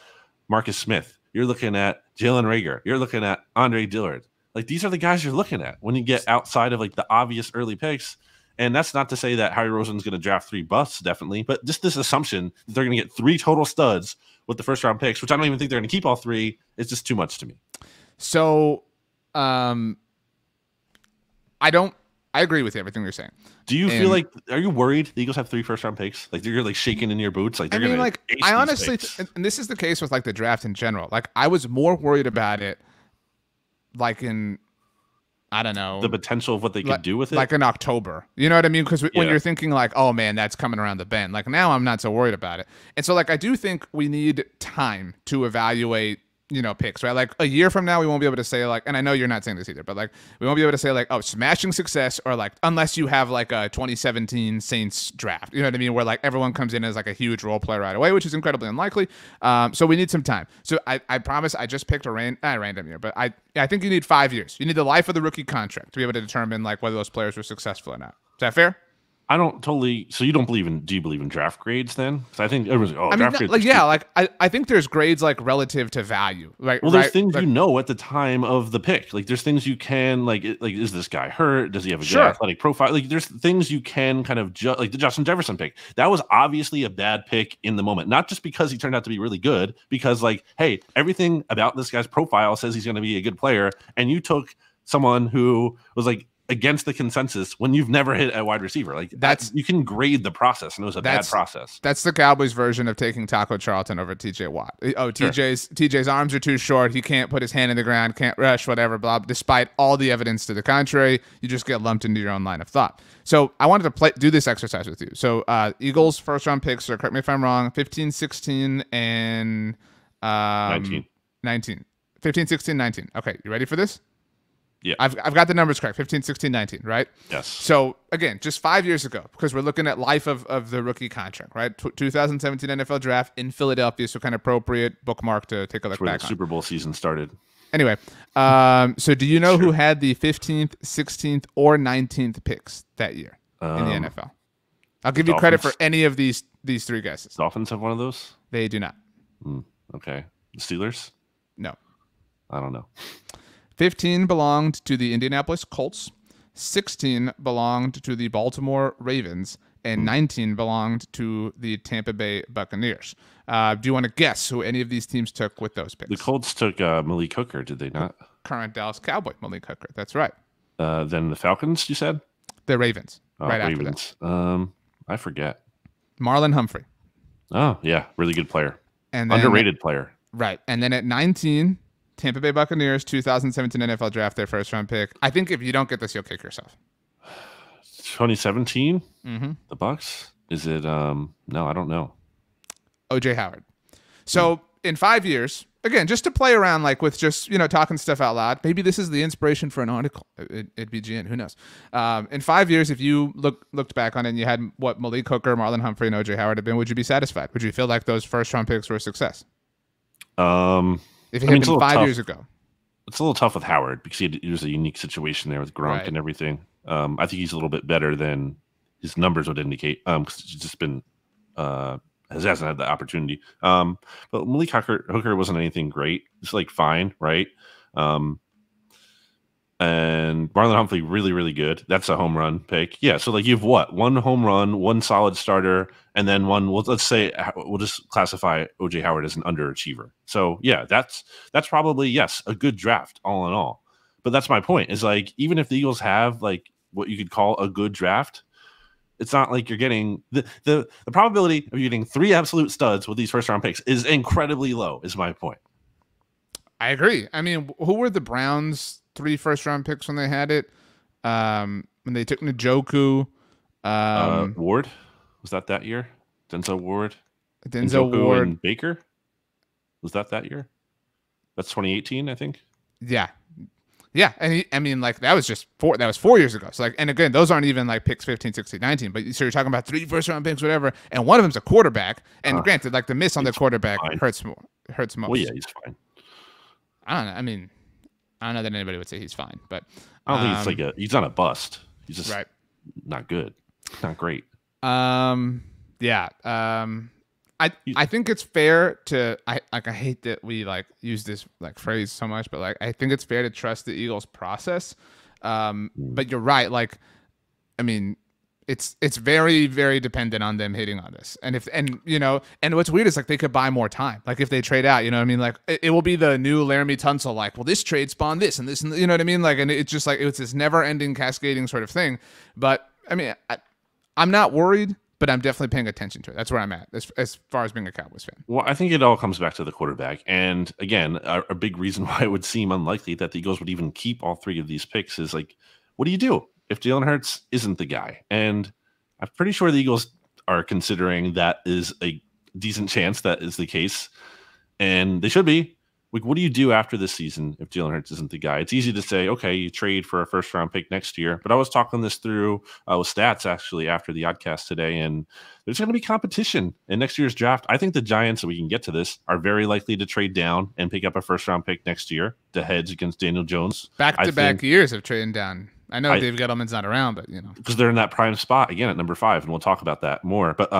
Marcus Smith. You're looking at Jalen Reagor. You're looking at Andre Dillard. Like, these are the guys you're looking at when you get outside of like the obvious early picks. And that's not to say that Howie Roseman's going to draft 3 busts, definitely, but just this assumption that they're going to get 3 total studs with the first round picks, which I don't even think they're going to keep all 3, is just too much to me. So, I agree with everything you're saying. Do you feel like, are you worried the Eagles have 3 first round picks? Like, you're like shaking in your boots? Like, they're going to, like, I honestly, and this is the case with like the draft in general. Like, I was more worried about it, like in, I don't know, the potential of what they could do with it, like in October. You know what I mean? Because when you're thinking like, oh man, that's coming around the bend. Like, now I'm not so worried about it. And so like, I do think we need time to evaluate, you know, picks, right? Like a year from now, we won't be able to say like, and I know you're not saying this either, but like, we won't be able to say like, oh, smashing success, or like, unless you have like a 2017 Saints draft, you know what I mean? Where like everyone comes in as like a huge role player right away, which is incredibly unlikely. So we need some time. So I promise I just picked a random year, but I think you need 5 years. You need the life of the rookie contract to be able to determine like whether those players were successful or not. Is that fair? I don't totally. So you don't believe in? Do you believe in draft grades then? Because I think everyone's like, oh, I mean, draft grades. Like, yeah, like I think there's grades like relative to value, right? Well, there's things you know at the time of the pick. Like, there's things you can like is this guy hurt? Does he have a good athletic profile? Like, there's things you can kind of like the Justin Jefferson pick. That was obviously a bad pick in the moment, not just because he turned out to be really good, because like, hey, everything about this guy's profile says he's going to be a good player, and you took someone who was like against the consensus when you've never hit a wide receiver. Like, that's, you can grade the process, and it was a bad process. That's the Cowboys version of taking Taco Charlton over TJ Watt. Oh, TJ's arms are too short. He can't put his hand in the ground, can't rush, whatever, blah. Despite all the evidence to the contrary, you just get lumped into your own line of thought. So I wanted to do this exercise with you. So Eagles first round picks are, correct me if I'm wrong, 15, 16, and 19. 15, 16, 19. Okay, you ready for this? Yeah, I've got the numbers correct. 15, 16, 19, right? Yes. So, again, just 5 years ago, because we're looking at life of the rookie contract, right? 2017 NFL draft in Philadelphia, so kind of appropriate bookmark to take a look back on. The Super Bowl season started. Anyway, so do you know who had the 15th, 16th, or 19th picks that year in the NFL? I'll give you credit for any of these 3 guesses. Dolphins have one of those? They do not. Okay. The Steelers? No. I don't know. 15 belonged to the Indianapolis Colts, 16 belonged to the Baltimore Ravens, and 19 belonged to the Tampa Bay Buccaneers. Do you want to guess who any of these teams took with those picks? The Colts took Malik Hooker, did they not? Current Dallas Cowboy Malik Hooker. That's right. Then the Falcons, you said? The Ravens. Right Ravens. After that. I forget. Marlon Humphrey. Oh, yeah. Really good player. And then, underrated player. Right. And then at 19... Tampa Bay Buccaneers, 2017 NFL draft, their first round pick. I think if you don't get this, you'll kick yourself. 2017? The Bucs? Is it, no, I don't know. O.J. Howard. So in 5 years, again, just to play around like with just, you know, talking stuff out loud, maybe this is the inspiration for an article at BGN, who knows? In 5 years, if you looked back on it and you had what Malik Hooker, Marlon Humphrey, and O.J. Howard have been, would you be satisfied? Would you feel like those first round picks were a success? If it had been 5 years ago. It's a little tough with Howard because he was a unique situation there with Gronk and everything. I think he's a little bit better than his numbers would indicate because he's just been hasn't had the opportunity. But Malik Hooker wasn't anything great. It's like fine, right? And Marlon Humphrey, really, really good. That's a home run pick. Yeah. So like you've what? One home run, one solid starter, and then one. Well, let's say we'll just classify OJ Howard as an underachiever. So yeah, that's probably yes a good draft all in all. But that's my point. Is like even if the Eagles have like what you could call a good draft, it's not like you're getting the probability of you getting 3 absolute studs with these first round picks is incredibly low. Is my point. I agree. I mean, who were the Browns' 3 first-round picks when they had it? When they took Njoku, Ward, was that year? Denzel Ward, Njoku Ward, and Baker. Was that year? That's 2018, I think. Yeah, and I mean, like that was 4 years ago. So like, and again, those aren't even like picks 15, 16, 19. But so you're talking about 3 first-round picks, whatever, and one of them's a quarterback. And granted, like the miss on the quarterback hurts most. Well, yeah, he's fine. I don't know. I mean, I don't know that anybody would say he's fine, but I don't think it's he's not a bust. He's just not good, not great. Yeah. I think it's fair to I hate that we like use this like phrase so much, but like I think it's fair to trust the Eagles process. But you're right. Like, I mean, it's very, very dependent on them hitting on this. And what's weird is like they could buy more time. Like if they trade out, you know what I mean? Like it will be the new Laramie Tunsil, like, well, this trade spawned this and this, and you know what I mean? Like, and it's just like, it's this never ending cascading sort of thing. But I mean, I'm not worried, but I'm definitely paying attention to it. That's where I'm at as far as being a Cowboys fan. Well, I think it all comes back to the quarterback. And again, a big reason why it would seem unlikely that the Eagles would even keep all 3 of these picks is like, what do you do if Jalen Hurts isn't the guy? And I'm pretty sure the Eagles are considering that is a decent chance that is the case. And they should be. Like, what do you do after this season if Jalen Hurts isn't the guy? It's easy to say, okay, you trade for a first-round pick next year. But I was talking this through with stats, actually, after the oddcast today, and there's going to be competition in next year's draft. I think the Giants, and we can get to this, are very likely to trade down and pick up a first-round pick next year to hedge against Daniel Jones. Back-to-back years of trading down. I know Dave Gettleman's not around, but, you know. Because they're in that prime spot, again, at number 5, and we'll talk about that more. But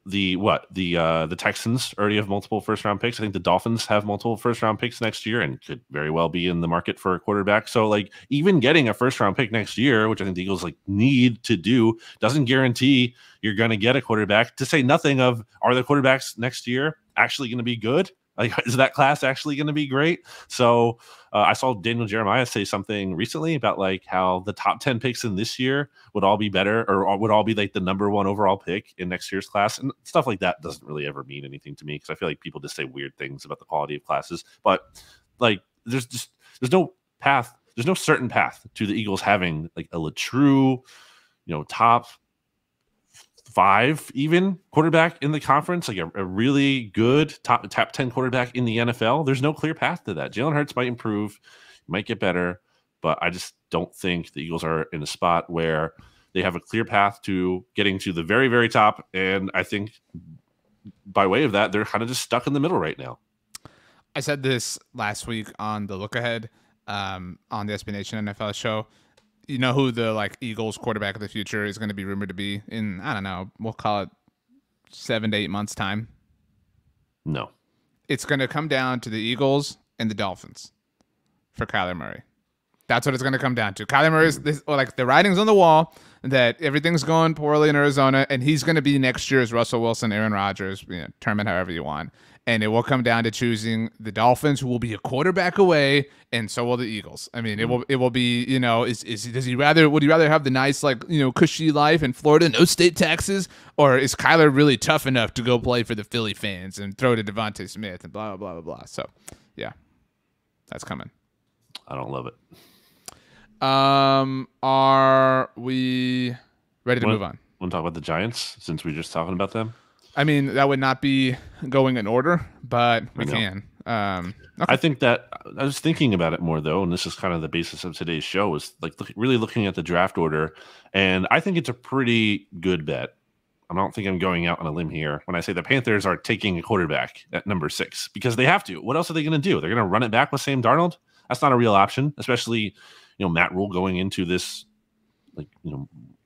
the Texans already have multiple first-round picks. I think the Dolphins have multiple first-round picks next year and could very well be in the market for a quarterback. So, like, even getting a first-round pick next year, which I think the Eagles, like, need to do, doesn't guarantee you're going to get a quarterback. To say nothing of, are the quarterbacks next year actually going to be good? Like, is that class actually going to be great? So I saw Daniel Jeremiah say something recently about like how the top 10 picks in this year would all be better or would all be like the number 1 overall pick in next year's class. And stuff like that doesn't really ever mean anything to me because I feel like people just say weird things about the quality of classes. But like there's no path. There's no certain path to the Eagles having like a true, top 5 even quarterback in the conference, like a really good top 10 quarterback in the NFL. There's no clear path to that. Jalen Hurts might improve, might get better, but I just don't think the Eagles are in a spot where they have a clear path to getting to the very, very top. And I think by way of that, they're kind of just stuck in the middle right now. I said this last week on the Look Ahead on the SB Nation NFL show. You know who the like Eagles quarterback of the future is going to be rumored to be in, I don't know, we'll call it 7 to 8 months time? No. It's going to come down to the Eagles and the Dolphins for Kyler Murray. That's what it's going to come down to. Kyler Murray is like the writing's on the wall that everything's going poorly in Arizona, and he's going to be next year's Russell Wilson, Aaron Rodgers, term it however you want. And it will come down to choosing the Dolphins, who will be a quarterback away, and so will the Eagles. I mean, it will be, would he rather have the nice, like, cushy life in Florida, no state taxes, or is Kyler really tough enough to go play for the Philly fans and throw to Devontae Smith and blah, blah, blah, blah, blah. So, yeah, that's coming. I don't love it. Are we ready to move on? Want to talk about the Giants since we were just talking about them? I mean, that would not be going in order, but we can. Okay. I think that I was thinking about it more, though, and this is kind of the basis of today's show, is like really looking at the draft order, and I think it's a pretty good bet. I don't think I'm going out on a limb here when I say the Panthers are taking a quarterback at number 6 because they have to. What else are they going to do? They're going to run it back with Sam Darnold? That's not a real option, especially Matt Rule going into this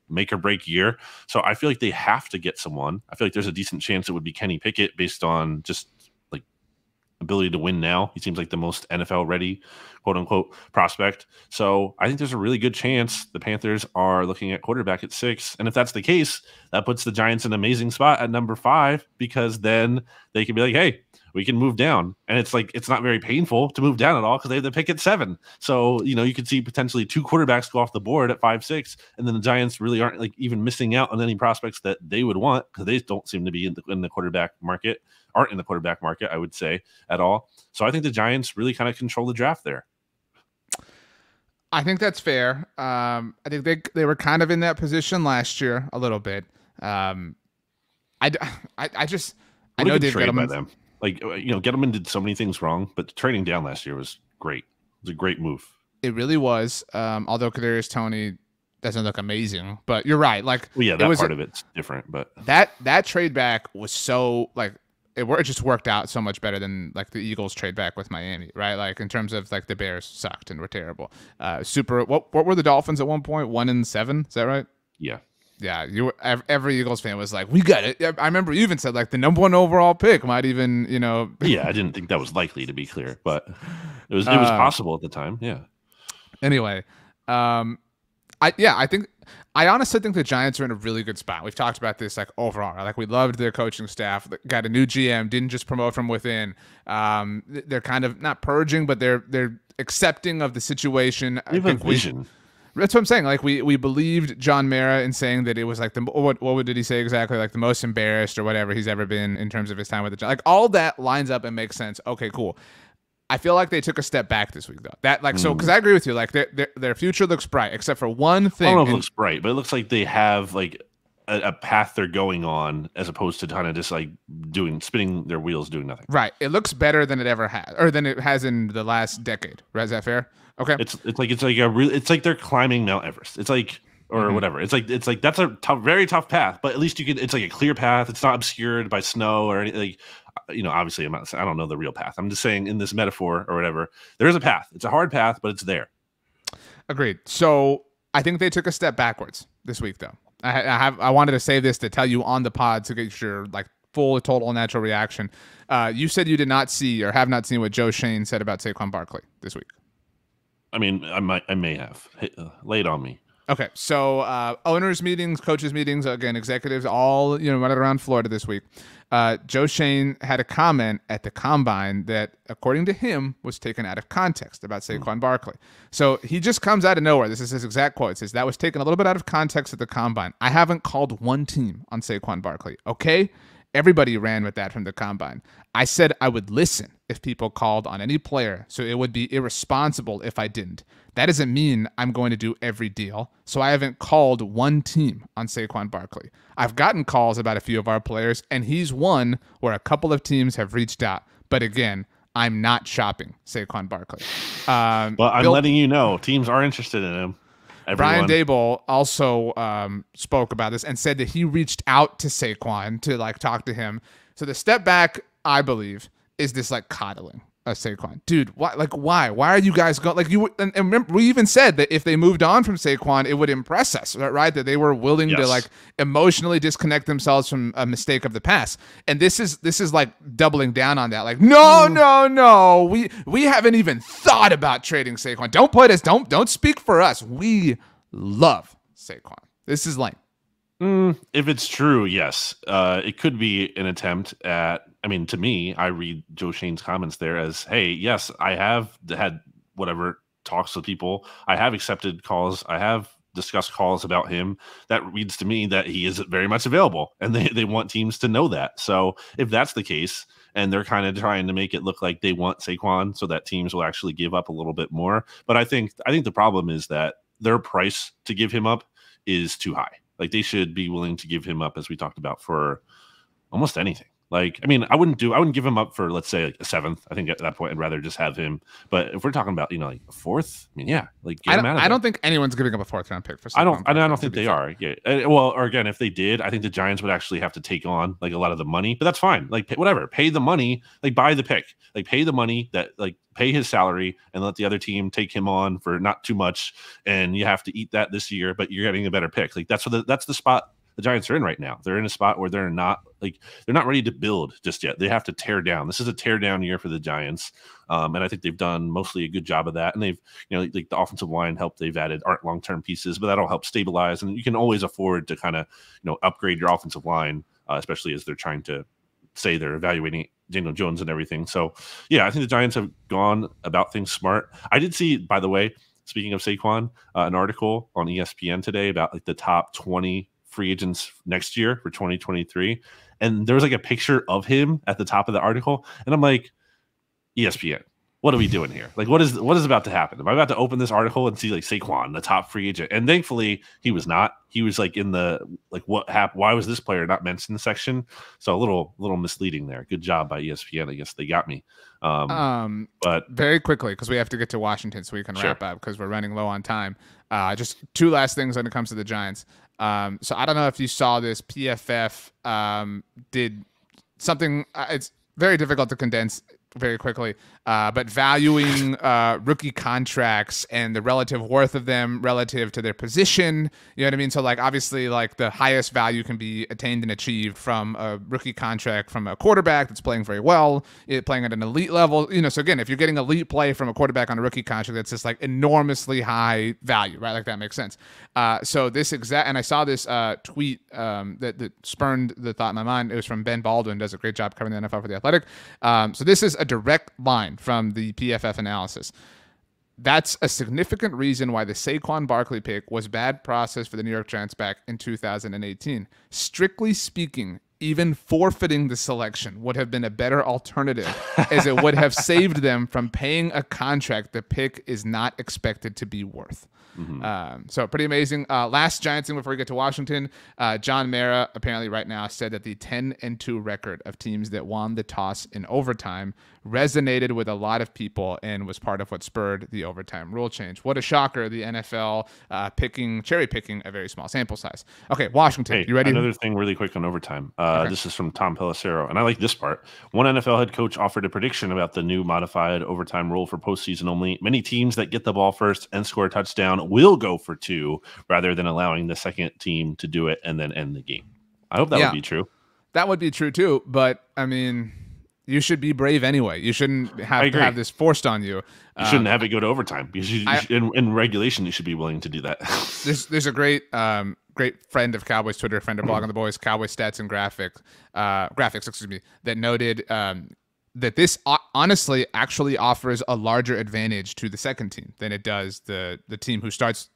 make or break year. So I feel like they have to get someone. I feel like there's a decent chance it would be Kenny Pickett based on just like ability to win now. He seems like the most NFL ready, quote unquote, prospect. So I think there's a really good chance the Panthers are looking at quarterback at 6. And if that's the case, that puts the Giants in an amazing spot at number 5, because then they can be like, hey, we can move down. And it's like, it's not very painful to move down at all because they have the pick at 7. So, you could see potentially 2 quarterbacks go off the board at 5, 6. And then the Giants really aren't like even missing out on any prospects that they would want, because they don't seem to be in the quarterback market, aren't in the quarterback market, I would say, at all. So I think the Giants really kind of control the draft there. I think that's fair. I think they were kind of in that position last year a little bit. I know Dave trade by Gettleman. them. Like, Gettleman did so many things wrong, but trading down last year was great. It was a great move. It really was. Although Kadarius Toney doesn't look amazing, but you're right. Like, well, yeah, that part of it's different, but that trade back was so like it just worked out so much better than like the Eagles trade back with Miami, right? Like in terms of like the Bears sucked and were terrible. What were the Dolphins at one point? 1-7, is that right? Yeah. Yeah, every Eagles fan was like, "We got it." I remember you even said like the number 1 overall pick might even, Yeah, I didn't think that was likely, to be clear, but it was possible at the time. Yeah. Anyway, I honestly think the Giants are in a really good spot. We've talked about this like overall. Like we loved their coaching staff. Got a new GM. Didn't just promote from within. They're kind of not purging, but they're accepting of the situation. We have a vision. That's what I'm saying. Like we believed John Mara in saying that it was like what did he say exactly? Like the most embarrassed or whatever he's ever been in terms of his time with the Giants. Like all that lines up and makes sense. Okay, cool. I feel like they took a step back this week though. That like so because I agree with you. Like their future looks bright, except for one thing. I don't know if it looks bright, but it looks like they have like a path they're going on, as opposed to kind of just like spinning their wheels, doing nothing. Right. It looks better than it ever has, or than it has in the last decade. Right? Is that fair? Okay. It's like they're climbing Mount Everest. It's like whatever. It's like that's a very tough path, but at least you can. It's like a clear path. It's not obscured by snow or anything. Like, obviously, I don't know the real path. I'm just saying in this metaphor or whatever, there is a path. It's a hard path, but it's there. Agreed. So I think they took a step backwards this week, though. I wanted to say this to tell you on the pod to get your like full, total, natural reaction. You said you did not see or have not seen what Joe Shane said about Saquon Barkley this week. I mean, I may have. Lay it on me. Okay, so owners meetings, coaches meetings, again, executives, all running around Florida this week. Joe Shane had a comment at the combine that, according to him, was taken out of context about Saquon Barkley. So he just comes out of nowhere. This is his exact quote. It says, "That was taken a little bit out of context at the combine. I haven't called one team on Saquon Barkley. Okay." Everybody ran with that from the combine. I said I would listen if people called on any player, so it would be irresponsible if I didn't. That doesn't mean I'm going to do every deal, so I haven't called one team on Saquon Barkley. I've gotten calls about a few of our players, and he's one where a couple of teams have reached out. But again, I'm not shopping Saquon Barkley." Well, I'm letting you know, teams are interested in him. Everyone. Brian Daboll also spoke about this and said that he reached out to Saquon to like talk to him. So the step back, I believe, is this like coddling of Saquon. Dude, why? Like, why? Why are you guys going? Like, and remember, we even said that if they moved on from Saquon, it would impress us, right? That they were willing to like emotionally disconnect themselves from a mistake of the past. And this is like doubling down on that. Like, no, we haven't even thought about trading Saquon. Don't speak for us. We love Saquon. This is lame. If it's true, yes. It could be an attempt at, to me, I read Joe Shane's comments there as, hey, yes, I have had whatever talks with people. I have accepted calls. I have discussed calls about him. That reads to me that he is very much available, and they want teams to know that. So if that's the case, and they're kind of trying to make it look like they want Saquon so that teams will actually give up a little bit more. But I think the problem is that their price to give him up is too high. Like, they should be willing to give him up, as we talked about, for almost anything. Like, I mean, I wouldn't give him up for, let's say, like a 7th. I think at that point, I'd rather just have him. But if we're talking about, like a 4th, I mean, yeah, like get him out of there. I don't think anyone's giving up a 4th round pick for I Saquon Barkley. don't think they are. Yeah. Well, or again, if they did, I think the Giants would actually have to take on like a lot of the money, but that's fine. Like whatever, pay the money, like buy the pick, like pay the money that like pay his salary and let the other team take him on for not too much. And you have to eat that this year, but you're getting a better pick. Like that's the spot the Giants are in right now. They're in a spot where they're not ready to build just yet. They have to tear down. This is a tear down year for the Giants. And I think they've done mostly a good job of that. And they've, like the offensive line help they've added aren't long-term pieces, but that'll help stabilize. And you can always afford to kind of, upgrade your offensive line, especially as they're trying to say they're evaluating Daniel Jones and everything. So yeah, I think the Giants have gone about things smart. I did see, by the way, speaking of Saquon, an article on ESPN today about like the top 20 free agents next year for 2023. And there was like a picture of him at the top of the article. And I'm like, ESPN, what are we doing here? Like, what is about to happen? Am I about to open this article and see like Saquon, the top free agent? And thankfully he was not. He was like in the, like, what happened? Why was this player not mentioned section? So a little misleading there. Good job by ESPN. I guess they got me. But very quickly, because we have to get to Washington so we can wrap up because we're running low on time. Just two last things when it comes to the Giants. So I don't know if you saw this. PFF did something. It's very difficult to condense very quickly, but valuing rookie contracts and the relative worth of them relative to their position. You know what I mean? So like obviously like the highest value can be attained and achieved from a rookie contract from a quarterback that's playing very well, playing at an elite level. So again, if you're getting elite play from a quarterback on a rookie contract, that's just like enormously high value, right? Like that makes sense. So this and I saw this tweet that spurned the thought in my mind. It was from Ben Baldwin, does a great job covering the NFL for The Athletic. So this is a direct line from the PFF analysis. That's a significant reason why the Saquon Barkley pick was bad process for the New York Giants back in 2018. Strictly speaking, even forfeiting the selection would have been a better alternative, as it would have saved them from paying a contract the pick is not expected to be worth. So pretty amazing. Last Giants thing before we get to Washington, John Mara apparently right now said that the 10-2 record of teams that won the toss in overtime resonated with a lot of people and was part of what spurred the overtime rule change. What a shocker, the NFL cherry picking a very small sample size. Okay, Washington, hey, you ready? Another thing really quick on overtime. Okay. This is from Tom Pelissero, and I like this part. One NFL head coach offered a prediction about the new modified overtime rule for postseason only. Many teams that get the ball first and score a touchdown will go for 2 rather than allowing the second team to do it and then end the game. I hope that would be true. That would be true too, but I mean, you should be brave anyway. You shouldn't have to have this forced on you. You shouldn't have it go to overtime because in regulation you should be willing to do that. There's a great friend of Cowboys Twitter, friend of Blog on the Boys, Cowboy Stats and Graphics, that noted that this honestly actually offers a larger advantage to the second team than it does the team who starts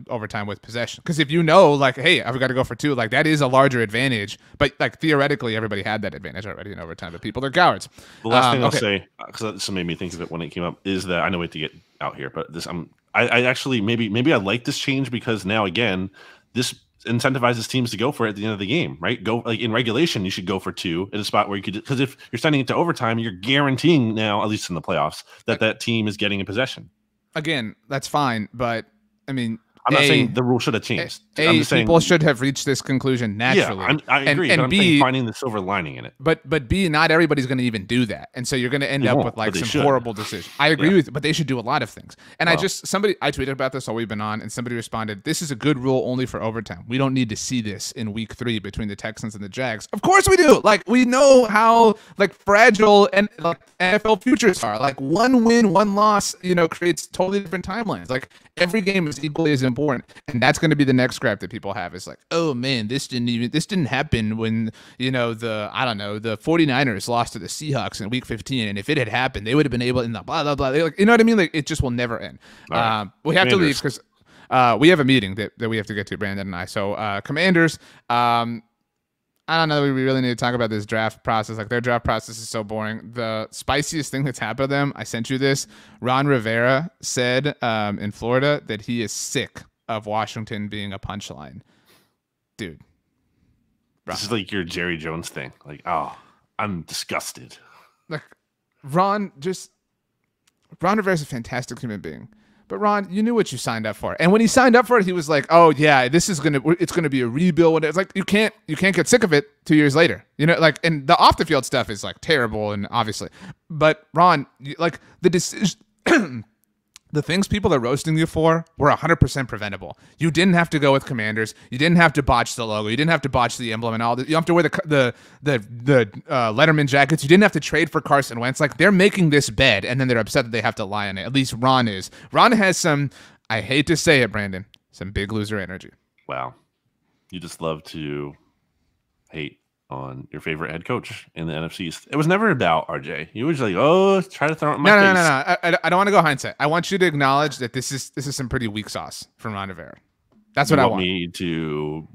overtime with possession. Because if like, hey, I've got to go for 2, like that is a larger advantage. But like theoretically, everybody had that advantage already in overtime. But people, they're cowards. The last thing I'll say, because this made me think of it when it came up, is that I know we have to get out here, but this I actually maybe I like this change because now again this incentivizes teams to go for it at the end of the game, right? Go like in regulation, you should go for 2 at a spot where you could, because if you're sending it to overtime, you're guaranteeing now, at least in the playoffs, that team is getting a possession. Again, that's fine, but I mean, I'm not saying the rule should have changed. I'm just saying people should have reached this conclusion naturally. Yeah, I agree. And B, finding the silver lining in it. But B, not everybody's going to even do that, and so you're going to end up with like some horrible decisions. I agree with you, but they should do a lot of things. And I tweeted about this while we've been on, and somebody responded, "This is a good rule only for overtime. We don't need to see this in Week 3 between the Texans and the Jags." Of course we do. Like we know how like fragile and like NFL futures are. Like one win, one loss, creates totally different timelines. Like every game is equally as important, and that's going to be the next gripe that people have. Is like, oh man, this didn't happen when the 49ers lost to the Seahawks in Week 15, and if it had happened, they would have been able in the blah blah blah. Like, you know what I mean? Like it just will never end. We have to leave because we have a meeting that we have to get to, Brandon and I. So Commanders. I don't know that we really need to talk about this draft process. Like their draft process is so boring. The spiciest thing that's happened to them, I sent you this. Ron Rivera said in Florida that he is sick of Washington being a punchline. Dude. This is like your Jerry Jones thing. Like, oh. I'm disgusted. Like, Ron Rivera's a fantastic human being. But Ron, you knew what you signed up for. And when he signed up for it, he was like, "Oh yeah, it's gonna be a rebuild." It's like you can't get sick of it 2 years later. Like, and the off the field stuff is like terrible and obviously. But Ron, like the decision the things people are roasting you for were 100% preventable. You didn't have to go with Commanders. You didn't have to botch the logo. You didn't have to botch the emblem and all that. You don't have to wear the Letterman jackets. You didn't have to trade for Carson Wentz. Like, they're making this bed, and then they're upset that they have to lie on it. At least Ron is. Ron has some, I hate to say it, Brandon, some big loser energy. Wow. You just love to hate on your favorite head coach in the NFC East. It was never about RJ. You was like, oh, try to throw it in my face. No. I don't want to go hindsight. I want you to acknowledge that this is some pretty weak sauce from Ron Rivera. That's what I want. Me to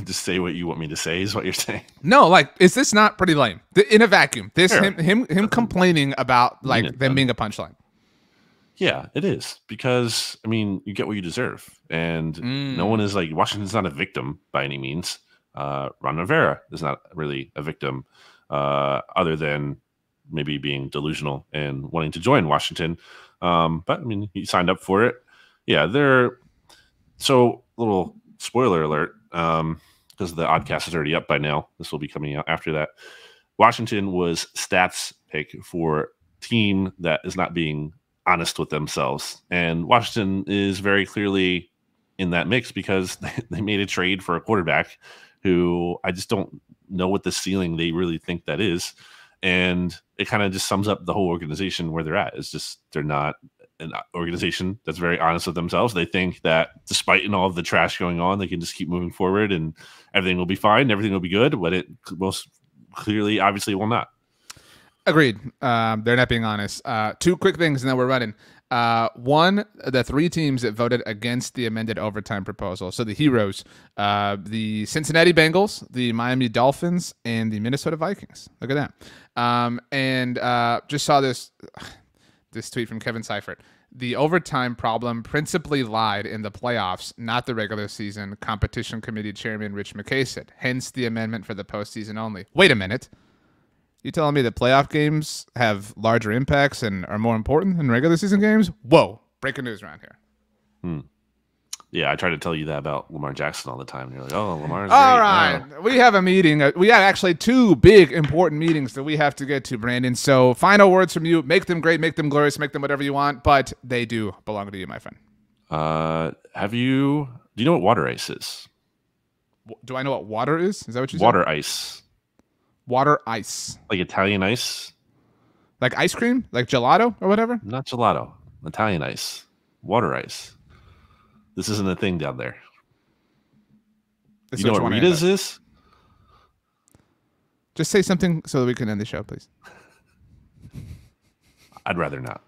just say what you want me to say is what you're saying. No, like, is this not pretty lame? In a vacuum, this him complaining about like them being a punchline. Yeah, it is, because I mean, you get what you deserve, and no one is like, Washington's not a victim by any means. Ron Rivera is not really a victim, other than maybe being delusional and wanting to join Washington. But I mean, he signed up for it. Yeah, so little spoiler alert, because the Oddcast is already up by now. This will be coming out after that. Washington was stats pick for team that is not being honest with themselves, and Washington is very clearly in that mix because they made a trade for a quarterback who I just don't know what the ceiling they really think that is. And it kind of just sums up the whole organization where they're at. It's just, they're not an organization that's very honest with themselves. They think that despite all of the trash going on, they can just keep moving forward and everything will be fine. Everything will be good, but it most clearly, obviously will not. Agreed. They're not being honest. Two quick things and then we're running. One, the three teams that voted against the amended overtime proposal. So the heroes, the Cincinnati Bengals, the Miami Dolphins, and the Minnesota Vikings. Look at that. And just saw this tweet from Kevin Seifert. The overtime problem principally lied in the playoffs, not the regular season, competition committee chairman Rich McKay said. Hence the amendment for the postseason only. Wait a minute. You telling me that playoff games have larger impacts and are more important than regular season games? Whoa. Breaking news around here. Yeah, I try to tell you that about Lamar Jackson all the time. You're like, oh, Lamar's all great. right. We have a meeting. We have actually two big important meetings that we have to get to, Brandon. So final words from you. Make them great, make them glorious, make them whatever you want, but they do belong to you, my friend. Do you know what water ice is? Do I know what water is? Is that what you said? Water ice. Water ice. Like Italian ice? Like ice cream? Like gelato or whatever? Not gelato. Italian ice. Water ice. This isn't a thing down there. You know what Rita's is? Just say something so that we can end the show, please. I'd rather not.